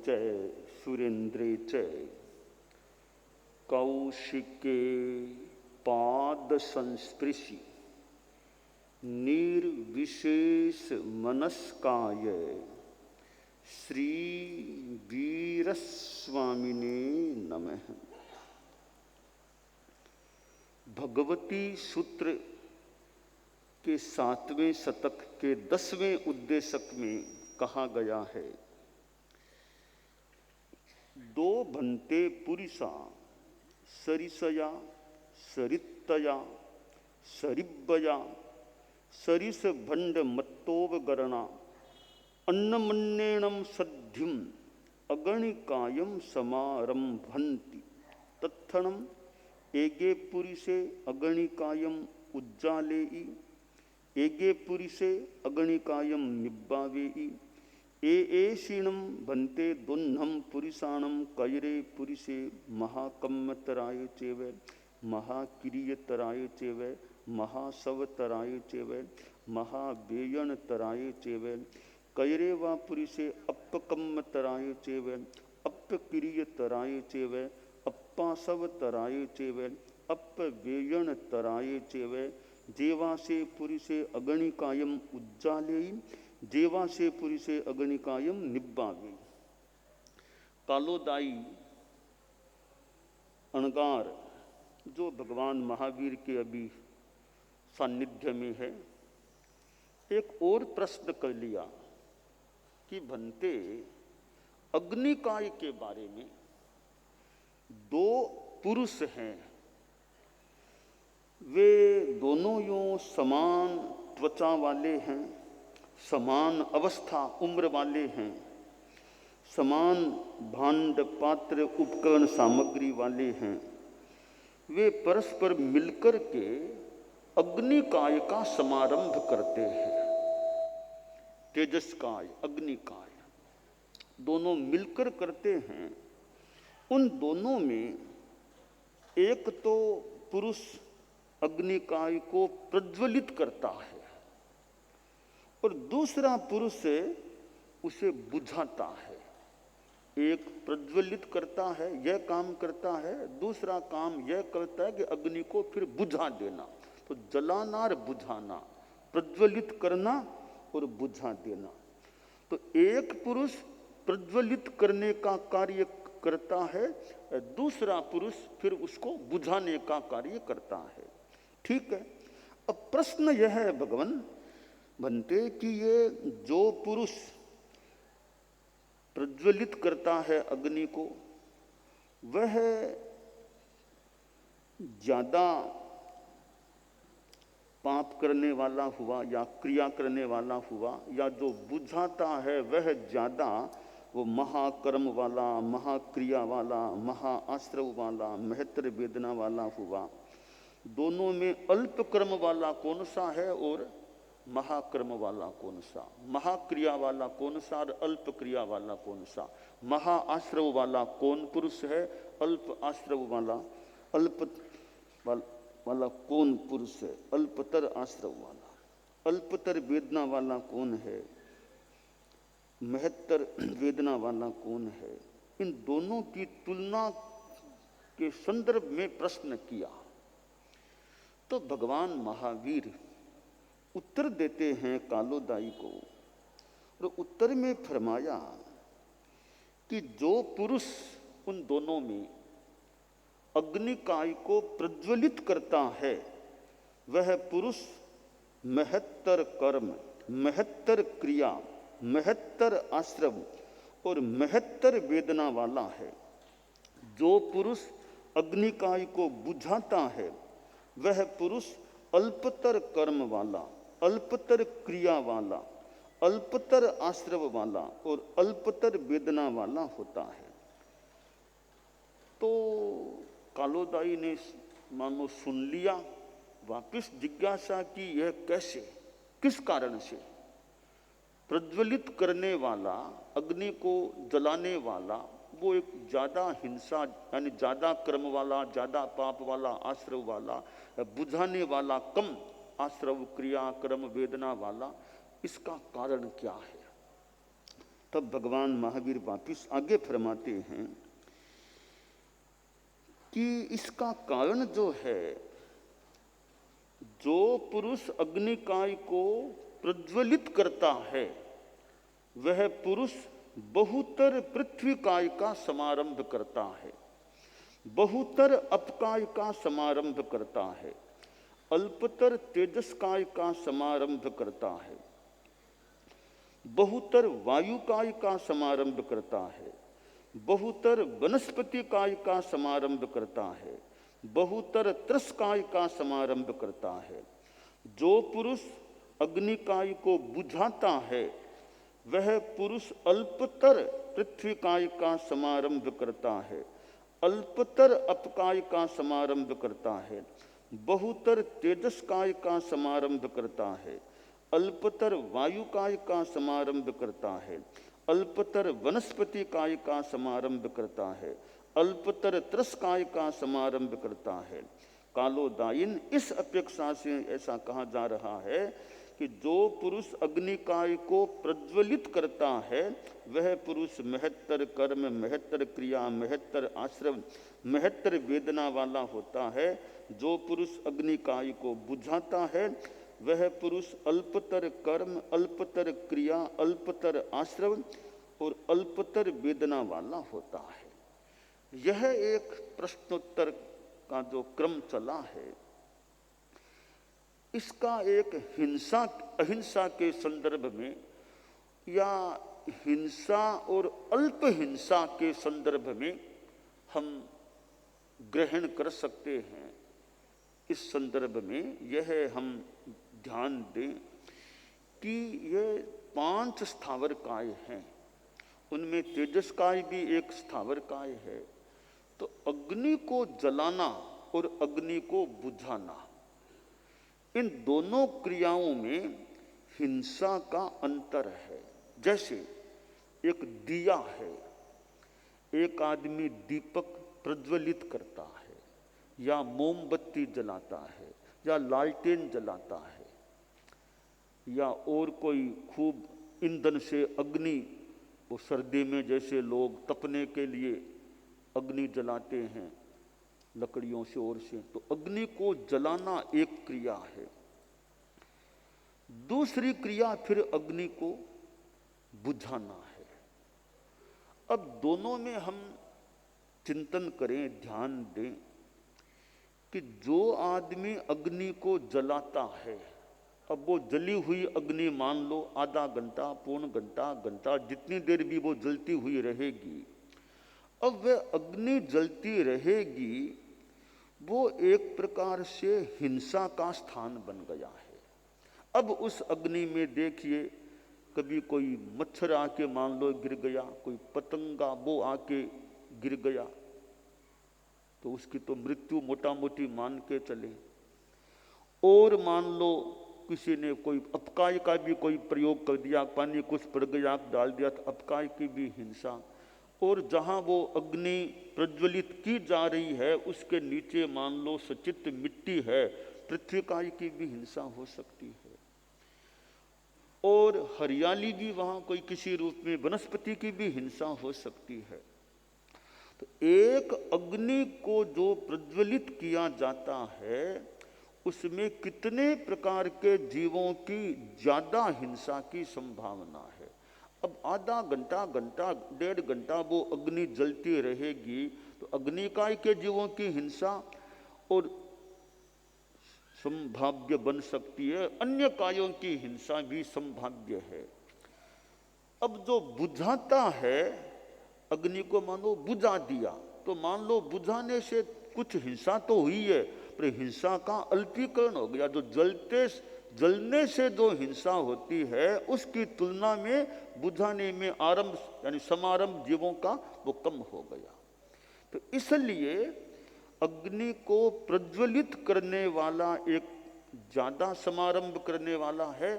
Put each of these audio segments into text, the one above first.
च सुरेन्द्रे च कौशिके पाद संस्पृशि निर्विशेष मनस्काय श्री वीरस्वामिने नमः। भगवती सूत्र के 7वें शतक के 10वें उद्देशक में कहा गया है, दो भन्ते पुरुषा सरिसया सरित्तया सरिब्बया सरिस भंड मत्तोवगरणा अन्नमन्नेणम सद्धिम अगणिकायम समारंभन्ति तत्क्षणम एगे पुरुषे अगणिकायम उज्जालेई एगे पुरुषे अगणिकायम निब्बावेई एषिणम भन्ते दुन्नम पुरुषाणम कैरे पुरुषे महाकम्मतराय चेव महाकिरीयतराय चेव महासवतराय चेव महावेयणतराय चेव कैरे वा पुरुषे अपकम्मतराय चेव अपकिरीयतराय चेव अप्पासवतराय चेव अपवेयणतराय चेव जेवासे पुरुषे अगणिकायम उज्जालेयी जेवासे पुरुषे अगणिकायम निब्बावे। कालोदाई अणगार जो भगवान महावीर के अभी सानिध्य में है, एक और प्रश्न कर लिया कि भन्ते अग्निकाय के बारे में दो पुरुष हैं, वे दोनों यूं समान त्वचा वाले हैं, समान अवस्था उम्र वाले हैं, समान भांड पात्र उपकरण सामग्री वाले हैं, वे परस्पर मिलकर के अग्निकाय का समारंभ करते हैं। तेजस्काय अग्निकाय दोनों मिलकर करते हैं। उन दोनों में एक तो पुरुष अग्निकाय को प्रज्वलित करता है और दूसरा पुरुष उसे बुझाता है। एक प्रज्वलित करता है, यह काम करता है, दूसरा काम यह करता है कि अग्नि को फिर बुझा देना। तो जलाना और बुझाना, प्रज्वलित करना और बुझा देना। तो एक पुरुष प्रज्वलित करने का कार्य करता है, दूसरा पुरुष फिर उसको बुझाने का कार्य करता है। ठीक है। अब प्रश्न यह है भगवान बनते कि ये जो पुरुष प्रज्वलित करता है अग्नि को, वह ज्यादा पाप करने वाला हुआ या क्रिया करने वाला हुआ, या जो बुझाता है वह ज्यादा वो महाकर्म वाला, महाक्रिया वाला, महाआश्रव वाला, महत्तर वेदना वाला हुआ। दोनों में अल्प कर्म वाला कौन सा है और महाकर्म वाला कौन सा? महाक्रिया वाला कौन सा और अल्प क्रिया वाला कौन सा? महाआश्रव वाला कौन पुरुष है? अल्प आश्रव वाला, अल्प वाला कौन पुरुष है? अल्पतर आश्रव वाला। अल्पतर वेदना वाला कौन है? महत्तर वेदना वाला कौन है? इन दोनों की तुलना के संदर्भ में प्रश्न किया तो भगवान महावीर उत्तर देते हैं कालोदाई को, और उत्तर में फरमाया कि जो पुरुष उन दोनों में अग्निकाय को प्रज्वलित करता है, वह पुरुष महत्तर कर्म, महत्तर क्रिया, महत्तर आश्रम और महत्तर वेदना वाला है। जो पुरुष अग्निकाय को बुझाता है, वह पुरुष अल्पतर कर्म वाला, अल्पतर क्रिया वाला, अल्पतर आश्रव वाला और अल्पतर वेदना वाला होता है। तो कालोदाई ने मानो सुन लिया, वापिस जिज्ञासा की, यह कैसे, किस कारण से? प्रज्वलित करने वाला, अग्नि को जलाने वाला, वो एक ज्यादा हिंसा यानी ज्यादा कर्म वाला, ज्यादा पाप वाला, आश्रव वाला, बुझाने वाला कम आश्रव क्रिया कर्म वेदना वाला, इसका कारण क्या है? तब भगवान महावीर वापिस आगे फरमाते हैं कि इसका कारण जो है, जो पुरुष अग्निकाय को प्रज्वलित करता है वह पुरुष बहुतर पृथ्वी काय का समारंभ करता है, बहुतर अपकाय का समारंभ करता है, अल्पतर तेजस काय का समारंभ करता है, बहुतर वायु काय का समारंभ करता है, बहुतर वनस्पति काय का समारंभ करता है, बहुतर त्रस काय का समारंभ करता है। जो पुरुष अग्निकाय को बुझाता है वह पुरुष अल्पतर पृथ्वी काय का समारंभ करता है, अल्पतर अपकाय का समारंभ करता है, बहुतर तेजस काय का समारंभ करता है, अल्पतर वायु काय का समारंभ करता है, अल्पतर वनस्पति काय का समारंभ करता है, अल्पतर त्रस काय का समारंभ करता है। कालोदायिन इस अपेक्षा से ऐसा कहा जा रहा है कि जो पुरुष अग्निकाय को प्रज्वलित करता है वह पुरुष महत्तर कर्म, महत्तर क्रिया, महत्तर आश्रम, महत्तर वेदना वाला होता है। जो पुरुष अग्निकाय को बुझाता है वह पुरुष अल्पतर कर्म, अल्पतर क्रिया, अल्पतर आश्रम और अल्पतर वेदना वाला होता है। यह एक प्रश्नोत्तर का जो क्रम चला है, इसका एक हिंसा अहिंसा के संदर्भ में या हिंसा और अल्प हिंसा के संदर्भ में हम ग्रहण कर सकते हैं। इस संदर्भ में यह हम ध्यान दें कि ये 5 स्थावर काय हैं, उनमें तेजस काय भी एक स्थावर काय है। तो अग्नि को जलाना और अग्नि को बुझाना, इन दोनों क्रियाओं में हिंसा का अंतर है। जैसे एक दिया है, एक आदमी दीपक प्रज्वलित करता है या मोमबत्ती जलाता है या लालटेन जलाता है या और कोई खूब ईंधन से अग्नि, वो सर्दी में जैसे लोग तपने के लिए अग्नि जलाते हैं लकड़ियों से और से, तो अग्नि को जलाना एक क्रिया है। दूसरी क्रिया फिर अग्नि को बुझाना है। अब दोनों में हम चिंतन करें, ध्यान दें कि जो आदमी अग्नि को जलाता है, अब वो जली हुई अग्नि मान लो आधा घंटा, पौन घंटा, घंटा, जितनी देर भी वो जलती हुई रहेगी, अब वह अग्नि जलती रहेगी, वो एक प्रकार से हिंसा का स्थान बन गया है। अब उस अग्नि में देखिए, कभी कोई मच्छर आके मान लो गिर गया, कोई पतंगा वो आके गिर गया, तो उसकी तो मृत्यु मोटा मोटी मान के चले। और मान लो किसी ने कोई अपकाय का भी कोई प्रयोग कर दिया, पानी कुछ पड़ गया, डाल दिया, तो अपकाय की भी हिंसा। और जहाँ वो अग्नि प्रज्वलित की जा रही है उसके नीचे मान लो सचित मिट्टी है, पृथ्वी काय की भी हिंसा हो सकती है। और हरियाली भी वहाँ कोई किसी रूप में, वनस्पति की भी हिंसा हो सकती है। तो एक अग्नि को जो प्रज्वलित किया जाता है उसमें कितने प्रकार के जीवों की ज्यादा हिंसा की संभावना है। अब आधा घंटा, घंटा, 1.5 घंटा वो अग्नि जलती रहेगी तो अग्निकाय के जीवों की हिंसा और संभाव्य बन सकती है, अन्य कायों की हिंसा भी संभाव्य है। अब जो बुझाता है अग्नि को, मानो बुझा दिया, तो मान लो बुझाने से कुछ हिंसा तो हुई है, पर हिंसा का अल्पीकरण हो गया। जो जलने से जो हिंसा होती है उसकी तुलना में बुझाने में आरंभ यानी समारंभ जीवों का वो कम हो गया। तो इसलिए अग्नि को प्रज्वलित करने वाला एक ज्यादा समारंभ करने वाला है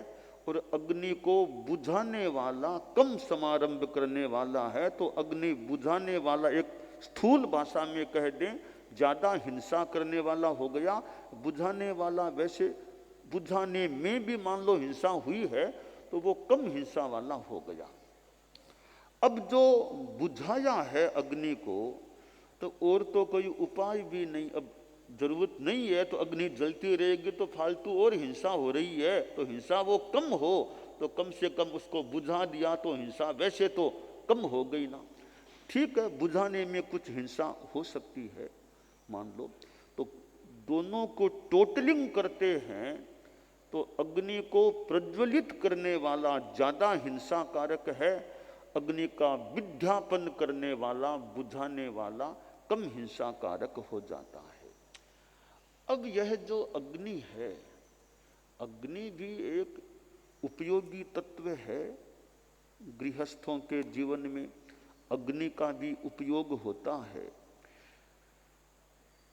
और अग्नि को बुझाने वाला कम समारंभ करने वाला है। तो अग्नि बुझाने वाला एक स्थूल भाषा में कह दें ज्यादा हिंसा करने वाला हो गया, बुझाने वाला वैसे बुझाने में भी मान लो हिंसा हुई है तो वो कम हिंसा वाला हो गया। अब जो बुझाया है अग्नि को, तो और तो कोई उपाय भी नहीं, अब जरूरत नहीं है तो अग्नि जलती रहेगी तो फालतू और हिंसा हो रही है, तो हिंसा वो कम हो, तो कम से कम उसको बुझा दिया तो हिंसा वैसे तो कम हो गई ना। ठीक है, बुझाने में कुछ हिंसा हो सकती है मान लो, तो दोनों को टोटलिंग करते हैं तो अग्नि को प्रज्वलित करने वाला ज्यादा हिंसाकारक है, अग्नि का विध्यापन करने वाला, बुझाने वाला कम हिंसाकारक हो जाता है। अब यह जो अग्नि है, अग्नि भी एक उपयोगी तत्व है। गृहस्थों के जीवन में अग्नि का भी उपयोग होता है।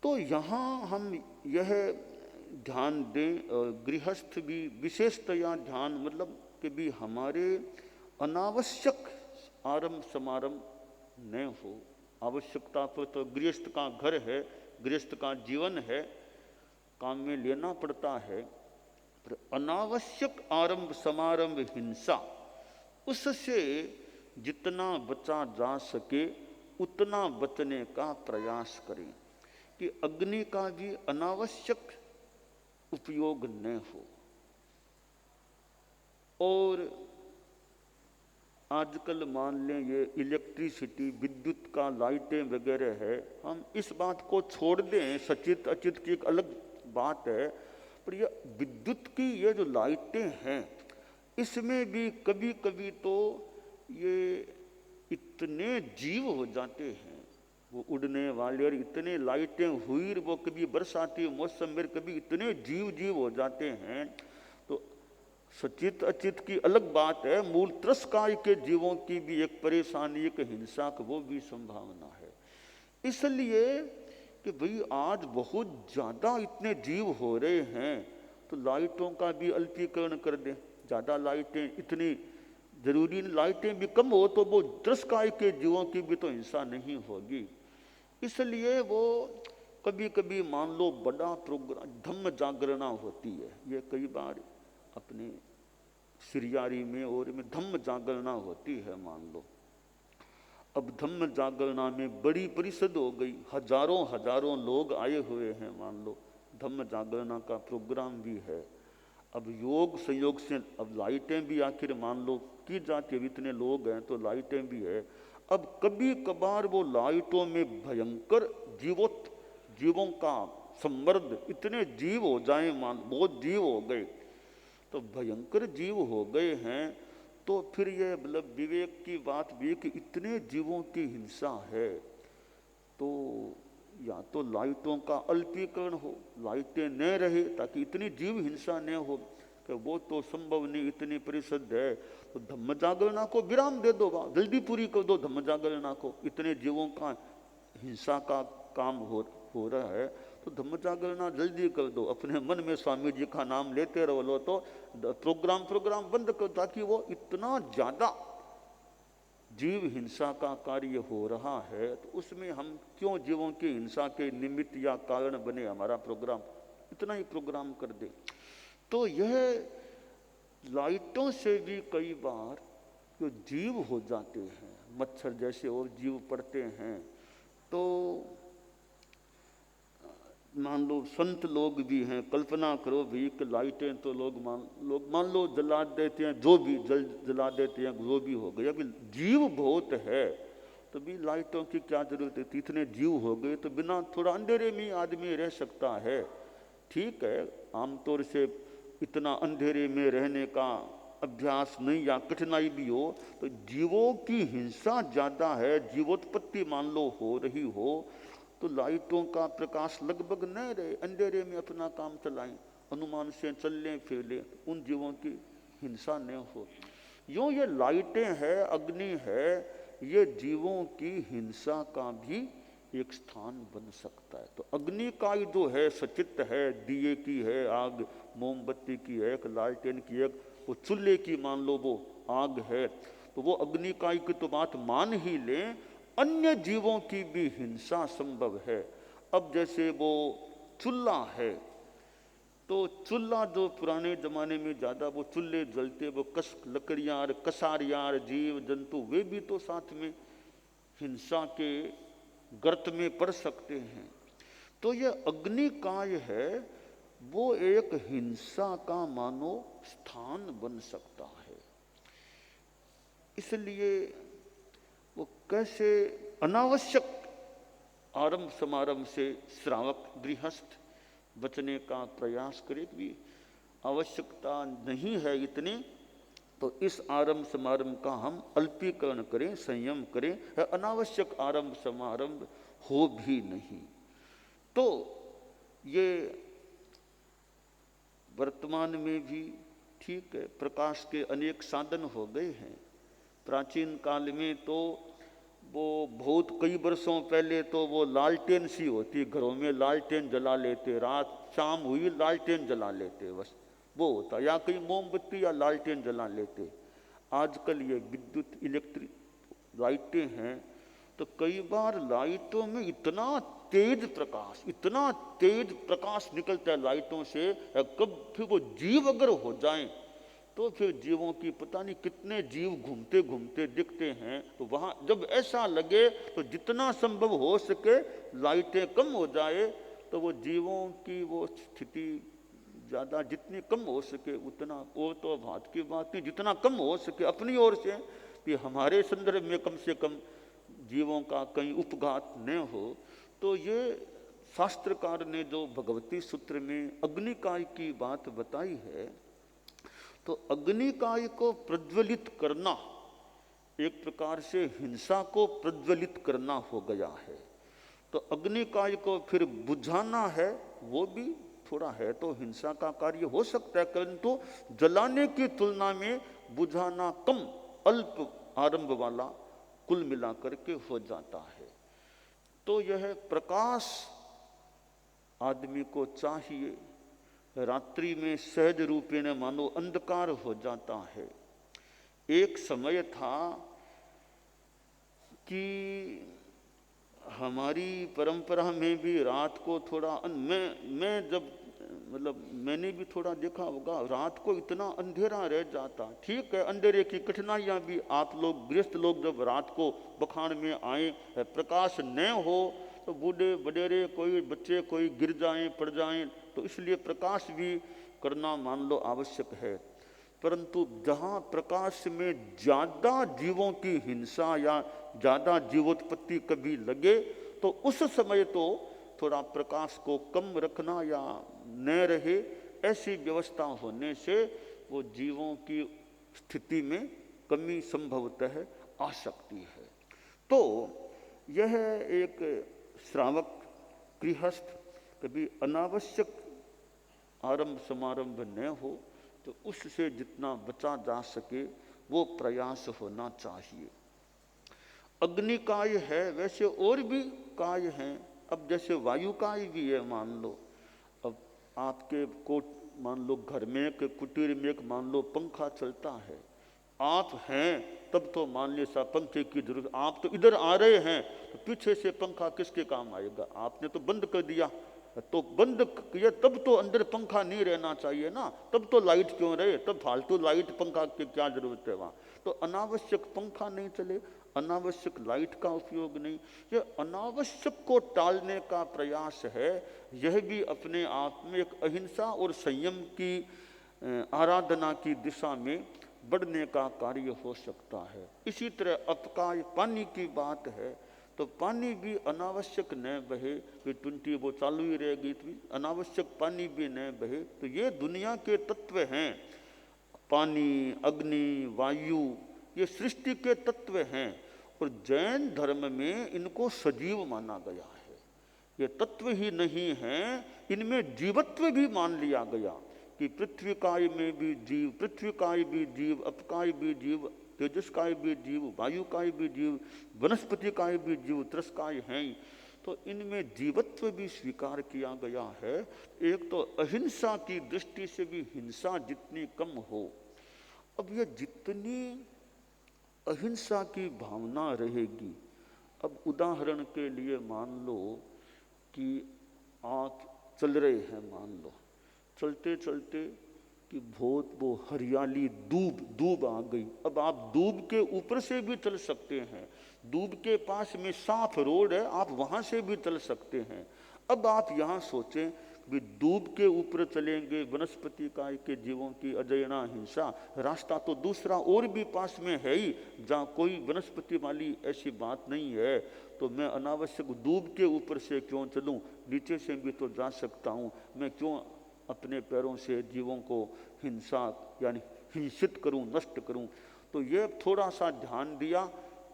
तो यहाँ हम यह ध्यान दें, गृहस्थ भी विशेषतया ध्यान, मतलब कि भी हमारे अनावश्यक आरंभ समारंभ न हो। आवश्यकता पर तो गृहस्थ का घर है, गृहस्थ का जीवन है, काम में लेना पड़ता है, पर अनावश्यक आरंभ समारंभ हिंसा, उससे जितना बचा जा सके उतना बचने का प्रयास करें कि अग्नि का भी अनावश्यक उपयोग न हो। और आजकल मान लें ये इलेक्ट्रिसिटी, विद्युत का लाइटें वगैरह है, हम इस बात को छोड़ दें, सचित अचित की एक अलग बात है, पर ये विद्युत की ये जो लाइटें हैं इसमें भी कभी कभी तो ये इतने जीव हो जाते हैं, वो उड़ने वाले, और इतने लाइटें हुई, वो कभी बरसाती मौसम में कभी इतने जीव हो जाते हैं। तो सचित अचित की अलग बात है, मूल त्रस्काय के जीवों की भी एक परेशानी, एक हिंसा का वो भी संभावना है। इसलिए कि भाई आज बहुत ज्यादा इतने जीव हो रहे हैं तो लाइटों का भी अल्पीकरण कर दें। ज्यादा लाइटें इतनी जरूरी, लाइटें भी कम हो तो वो त्रस्काय के जीवों की भी तो हिंसा नहीं होगी। इसलिए वो कभी कभी मान लो बड़ा प्रोग्राम धम्म जागरणा होती है, ये कई बार अपने सिरियारी में और में धम्म जागरणा होती है मान लो। अब धम्म जागरणा में बड़ी परिषद हो गई, हजारों लोग आए हुए हैं मान लो, धम्म जागरणा का प्रोग्राम भी है। अब योग संयोग से अब लाइटें भी आखिर मान लो की जाती है, इतने लोग हैं तो लाइटें भी है। अब कभी कभार वो लाइटों में भयंकर जीवों का संवर्ध, इतने जीव हो जाए, मान बहुत जीव हो गए, तो भयंकर जीव हो गए हैं, तो फिर ये मतलब विवेक की बात भी कि इतने जीवों की हिंसा है, तो या तो लाइटों का अल्पीकरण हो, लाइटें न रहे ताकि इतनी जीव हिंसा न हो, कि वो तो संभव नहीं, इतनी परिषद है, तो धम्म जागरणा को विराम दे दो, जल्दी पूरी कर दो धम्म जागरणा को, इतने जीवों का हिंसा का काम हो रहा है, तो धम्म जागरणा जल्दी कर दो। अपने मन में स्वामी जी का नाम लेते रहो, लो तो प्रोग्राम बंद कर, ताकि वो इतना ज्यादा जीव हिंसा का कार्य हो रहा है, तो उसमें हम क्यों जीवों की हिंसा के निमित्त या कारण बने, हमारा प्रोग्राम इतना ही प्रोग्राम कर दे। तो यह लाइटों से भी कई बार जो जीव हो जाते हैं, मच्छर जैसे और जीव पड़ते हैं, तो मान लो संत लोग भी हैं, कल्पना करो भी कि लाइटें तो लोग मान लो जला देते हैं, जो भी जला देते हैं, जो भी हो गया, अभी जीव बहुत है तो भी लाइटों की क्या जरूरत है, इतने जीव हो गए तो बिना थोड़ा अंधेरे में आदमी रह सकता है। ठीक है, आमतौर से इतना अंधेरे में रहने का अभ्यास नहीं या कठिनाई भी हो, तो जीवों की हिंसा ज्यादा है, जीवोत्पत्ति मान लो हो रही हो, तो लाइटों का प्रकाश लगभग न रहे, अंधेरे में अपना काम चलाएं, अनुमान से चल लें फिर लें, उन जीवों की हिंसा न हो। यूँ ये लाइटें हैं, अग्नि है, ये जीवों की हिंसा का भी एक स्थान बन सकता है। तो अग्नि का जो है सचित है, दिए की है आग, मोमबत्ती की है, एक लालटेन की है, वो चूल्हे की मान लो वो आग है, तो वो अग्नि का की तो बात मान ही लें, अन्य जीवों की भी हिंसा संभव है। अब जैसे वो चूल्हा है, तो चूल्हा जो पुराने जमाने में ज्यादा वो चूल्हे जलते, वो लकड़ियाँ, कसारियाँ, जीव जंतु, वे भी तो साथ में हिंसा के गर्त में पड़ सकते हैं। तो ये अग्निकाय है, वो एक हिंसा का मानो स्थान बन सकता है। इसलिए वो कैसे अनावश्यक आरंभ समारंभ से श्रावक गृहस्थ बचने का प्रयास करे भी आवश्यकता नहीं है इतनी, तो इस आरंभ समारंभ का हम अल्पीकरण करें, संयम करें, अनावश्यक आरंभ समारंभ हो भी नहीं। तो ये वर्तमान में भी ठीक है, प्रकाश के अनेक साधन हो गए हैं। प्राचीन काल में तो वो बहुत कई वर्षों पहले तो वो लालटेन सी होती, घरों में लालटेन जला लेते, रात शाम हुई लालटेन जला लेते, बस वो होता, या कहीं मोमबत्ती या लालटेन जला लेते। आजकल ये विद्युत इलेक्ट्रिक लाइटें हैं, तो कई बार लाइटों में इतना तेज प्रकाश निकलता है लाइटों से, कब फिर वो जीव अगर हो जाएं तो फिर जीवों की पता नहीं कितने जीव घूमते घूमते दिखते हैं। तो वहाँ जब ऐसा लगे तो जितना संभव हो सके लाइटें कम हो जाए, तो वो जीवों की वो स्थिति ज़्यादा जितनी कम हो सके उतना, वो तो बात की बात नहीं, जितना कम हो सके अपनी ओर से कि हमारे संदर्भ में कम से कम जीवों का कहीं उपघात न हो। तो ये शास्त्रकार ने जो भगवती सूत्र में अग्निकाय की बात बताई है, तो अग्निकाय को प्रज्वलित करना एक प्रकार से हिंसा को प्रज्वलित करना हो गया है। तो अग्निकाय को फिर बुझाना है, वो भी थोड़ा है तो हिंसा का कार्य हो सकता है, परंतु जलाने की तुलना में बुझाना कम, अल्प आरंभ वाला कुल मिलाकर के हो जाता है। तो यह प्रकाश आदमी को चाहिए। रात्रि में सहज रूपे न मानो अंधकार हो जाता है। एक समय था कि हमारी परंपरा में भी रात को थोड़ा मैं जब मतलब मैंने भी थोड़ा देखा होगा, रात को इतना अंधेरा रह जाता। ठीक है, अंधेरे की कठिनाइयाँ भी, आप लोग गृहस्थ लोग जब रात को बखान में आए, प्रकाश न हो तो बूढ़े बडेरे कोई बच्चे कोई गिर जाएं पड़ जाएं, तो इसलिए प्रकाश भी करना मान लो आवश्यक है। परंतु जहाँ प्रकाश में ज़्यादा जीवों की हिंसा या ज़्यादा जीवोत्पत्ति कभी लगे, तो उस समय तो थोड़ा प्रकाश को कम रखना या न रहे, ऐसी व्यवस्था होने से वो जीवों की स्थिति में कमी संभवतः आ सकती है। तो यह एक श्रावक गृहस्थ कभी अनावश्यक आरंभ समारंभ न हो, तो उससे जितना बचा जा सके वो प्रयास होना चाहिए। अग्निकाय है, वैसे और भी काय हैं। अब जैसे वायुकाय भी है, मान लो अब आपके को मान लो घर में एक कुटीर में एक मान लो पंखा चलता है, आप हैं तब तो मान ली सा पंखे की जरूरत, आप तो इधर आ रहे हैं तो पीछे से पंखा किसके काम आएगा? आपने तो बंद कर दिया, तो बंद किया तब तो अंदर पंखा नहीं रहना चाहिए ना, तब तो लाइट क्यों रहे? तब फालतू लाइट पंखा की क्या जरूरत है वहाँ? तो अनावश्यक पंखा नहीं चले, अनावश्यक लाइट का उपयोग नहीं, ये अनावश्यक को टालने का प्रयास है। यह भी अपने आप में एक अहिंसा और संयम की आराधना की दिशा में बढ़ने का कार्य हो सकता है। इसी तरह अपकाय पानी की बात है, तो पानी भी अनावश्यक न बहे, कि टुंटी वो चालू ही रहेगी, तो अनावश्यक पानी भी न बहे। तो ये दुनिया के तत्व हैं, पानी, अग्नि, वायु, ये सृष्टि के तत्व हैं, और जैन धर्म में इनको सजीव माना गया है। ये तत्व ही नहीं हैं, इनमें जीवत्व भी मान लिया गया कि पृथ्वी काय में भी जीव, पृथ्वी काय भी जीव, अपकाय भी जीव, तेजस्काय भी जीव, वायुकाय भी जीव, वनस्पति काय भी जीव, त्रस्काय हैं। तो इनमें जीवत्व भी स्वीकार किया गया है। एक तो अहिंसा की दृष्टि से भी हिंसा जितनी कम हो, अब ये जितनी अहिंसा की भावना रहेगी, अब उदाहरण के लिए मान लो कि आप चल रहे हैं, मान लो चलते चलते कि बहुत वो हरियाली दूब आ गई। अब आप दूब के ऊपर से भी चल सकते हैं, दूब के पास में साफ रोड है, आप वहां से भी चल सकते हैं। अब आप यहाँ सोचें भी दूब के ऊपर चलेंगे, वनस्पति काय के जीवों की अजयना हिंसा, रास्ता तो दूसरा और भी पास में है ही जहाँ कोई वनस्पति वाली ऐसी बात नहीं है, तो मैं अनावश्यक दूब के ऊपर से क्यों चलूं, नीचे से भी तो जा सकता हूं, मैं क्यों अपने पैरों से जीवों को हिंसा यानी हिंसित करूं, नष्ट करूं। तो ये थोड़ा सा ध्यान दिया,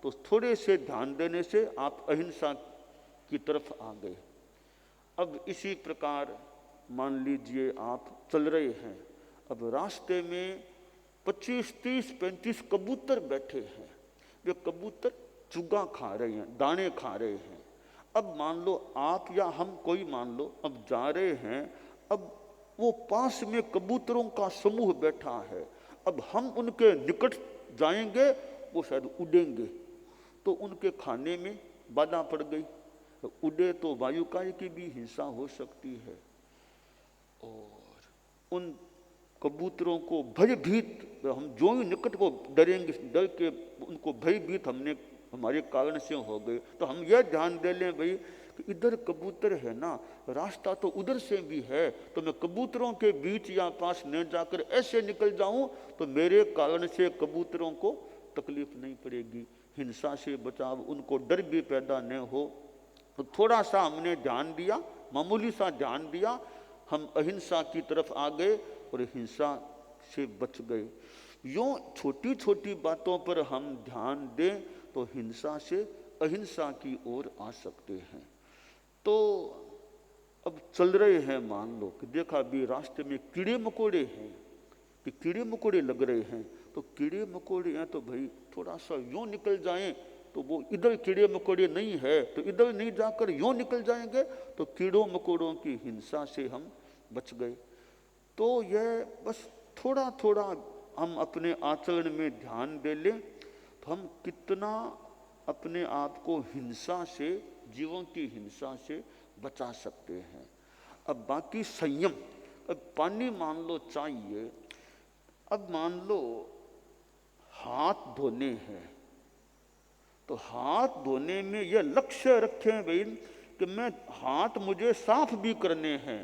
तो थोड़े से ध्यान देने से आप अहिंसा की तरफ आ गए। अब इसी प्रकार मान लीजिए आप चल रहे हैं, अब रास्ते में 25, 30, 35 कबूतर बैठे हैं, वे कबूतर चुगा खा रहे हैं, दाने खा रहे हैं। अब मान लो आप या हम कोई मान लो अब जा रहे हैं, अब वो पास में कबूतरों का समूह बैठा है, अब हम उनके निकट जाएंगे, वो शायद उड़ेंगे, तो उनके खाने में बाधा पड़ गई, उड़े तो वायुकाय की भी हिंसा हो सकती है। और उन कबूतरों को भयभीत, हम जो ही निकट को डरेंगे, डर के उनको भयभीत हमने हमारे कारण से हो गए, तो हम यह ध्यान दे लें भाई कि इधर कबूतर है ना, रास्ता तो उधर से भी है, तो मैं कबूतरों के बीच या पास न जाकर ऐसे निकल जाऊं तो मेरे कारण से कबूतरों को तकलीफ नहीं पड़ेगी, हिंसा से बचाव, उनको डर भी पैदा न हो। तो थोड़ा सा हमने ध्यान दिया, मामूली सा ध्यान दिया, हम अहिंसा की तरफ आ गए और हिंसा से बच गए। यूं छोटी छोटी बातों पर हम ध्यान दें तो हिंसा से अहिंसा की ओर आ सकते हैं। तो अब चल रहे हैं, मान लो कि देखा भी रास्ते में कीड़े मकोड़े हैं, कि कीड़े मकोड़े लग रहे हैं, तो कीड़े मकोड़े हैं तो भाई थोड़ा सा यूं निकल जाएं, तो वो इधर कीड़े मकोड़े नहीं है तो इधर नहीं जाकर यूं निकल जाएंगे, तो कीड़ों मकोड़ों की हिंसा से हम बच गए। तो यह बस थोड़ा थोड़ा हम अपने आचरण में ध्यान दे लें तो हम कितना अपने आप को हिंसा से, जीवों की हिंसा से बचा सकते हैं। अब बाकी संयम, अब पानी मान लो चाहिए, अब मान लो हाथ धोने हैं, तो हाथ धोने में यह लक्ष्य रखें भाई कि मैं हाथ मुझे साफ भी करने हैं,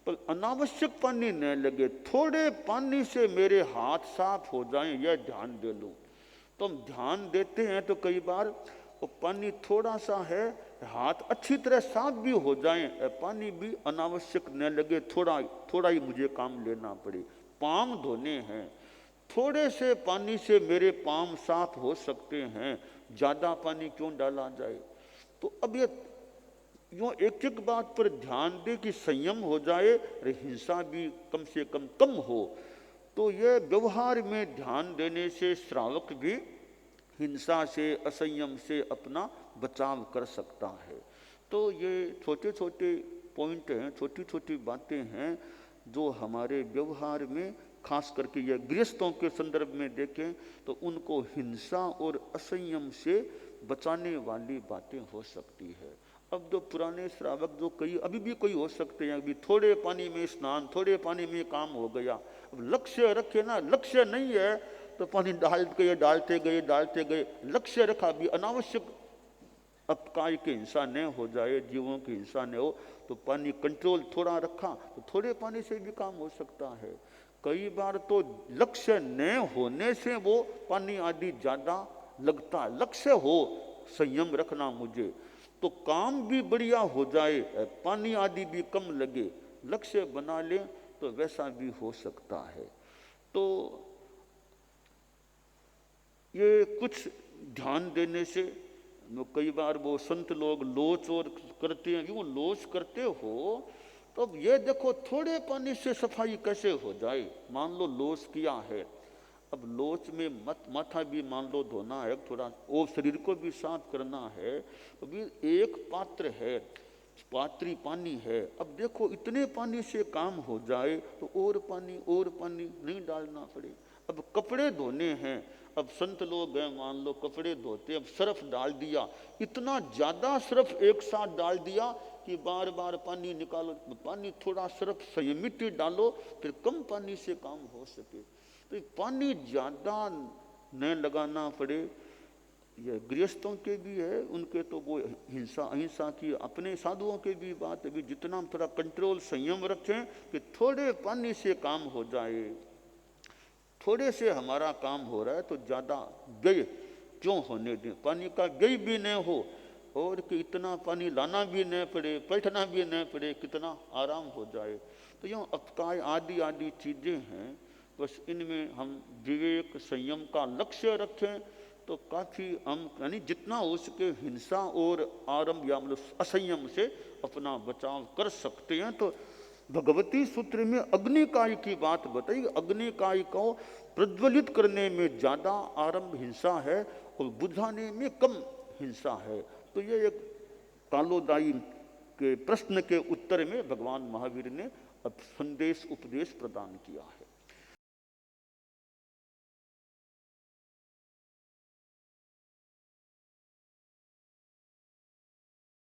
पर अनावश्यक पानी न लगे, थोड़े पानी से मेरे हाथ साफ हो जाएं, यह ध्यान दे लो। तो हम ध्यान देते हैं तो कई बार वो पानी थोड़ा सा है, हाथ अच्छी तरह साफ भी हो जाएं, पानी भी अनावश्यक न लगे, थोड़ा ही मुझे काम लेना पड़े। पाम धोने हैं, थोड़े से पानी से मेरे पाम साफ हो सकते हैं, ज्यादा पानी क्यों डाला जाए। तो अब ये यूँ एक एक बात पर ध्यान दे कि संयम हो जाए और हिंसा भी कम से कम हो। तो ये व्यवहार में ध्यान देने से श्रावक भी हिंसा से, असंयम से अपना बचाव कर सकता है। तो ये छोटे छोटे पॉइंट हैं, छोटी छोटी बातें हैं जो हमारे व्यवहार में, खास करके ये गृहस्थों के संदर्भ में देखें तो उनको हिंसा और असंयम से बचाने वाली बातें हो सकती है। अब जो पुराने श्रावक जो कई अभी भी कोई हो सकते हैं, अभी थोड़े पानी में स्नान, थोड़े पानी में काम हो गया, अब लक्ष्य रखे ना, लक्ष्य नहीं है तो पानी डालते गए, लक्ष्य रखा भी अनावश्यक अपकाय की हिंसा न हो जाए, जीवों की हिंसा न हो, तो पानी कंट्रोल थोड़ा रखा तो थोड़े पानी से भी काम हो सकता है। कई बार तो लक्ष्य न होने से वो पानी आदि ज्यादा लगता, लक्ष्य हो संयम रखना मुझे, तो काम भी बढ़िया हो जाए, पानी आदि भी कम लगे, लक्ष्य बना ले तो वैसा भी हो सकता है। तो ये कुछ ध्यान देने से, कई बार वो संत लोग लोच और करते हैं, क्यों लोच करते हो तो अब ये देखो थोड़े पानी से सफाई कैसे हो जाए। मान लो लोच किया है, अब लोच में माथा भी मान लो धोना है थोड़ा, और शरीर को भी साफ करना है, अभी एक पात्र है, पात्री पानी है, अब देखो इतने पानी से काम हो जाए तो और पानी नहीं डालना पड़े। अब कपड़े धोने हैं, अब संत लोग हैं मान लो कपड़े धोते, अब सर्फ डाल दिया, इतना ज्यादा सर्फ एक साथ डाल दिया कि बार बार पानी निकालो, पानी थोड़ा सिर्फ संयमित डालो, फिर कम पानी से काम हो सके। तो पानी ज़्यादा न लगाना पड़े, यह गृहस्थों के भी है, उनके तो वो हिंसा अहिंसा की, अपने साधुओं के भी बात है, जितना हम थोड़ा कंट्रोल संयम रखें कि थोड़े पानी से काम हो जाए, थोड़े से हमारा काम हो रहा है तो ज़्यादा व्यय क्यों होने दें, पानी का व्यय भी न हो और कि इतना पानी लाना भी न पड़े, बैठना भी न पड़े, कितना आराम हो जाए। तो यूँ अपकाय आदि आदि चीज़ें हैं, बस इनमें हम विवेक संयम का लक्ष्य रखें तो काफ़ी हम यानी जितना हो सके हिंसा और आरंभ या मतलब असंयम से अपना बचाव कर सकते हैं। तो भगवती सूत्र में अग्निकाय की बात बताई, अग्निकाय को प्रज्वलित करने में ज़्यादा आरंभ हिंसा है और बुझाने में कम हिंसा है। तो ये एक कालोदाई के प्रश्न के उत्तर में भगवान महावीर ने अब संदेश उपदेश प्रदान किया है।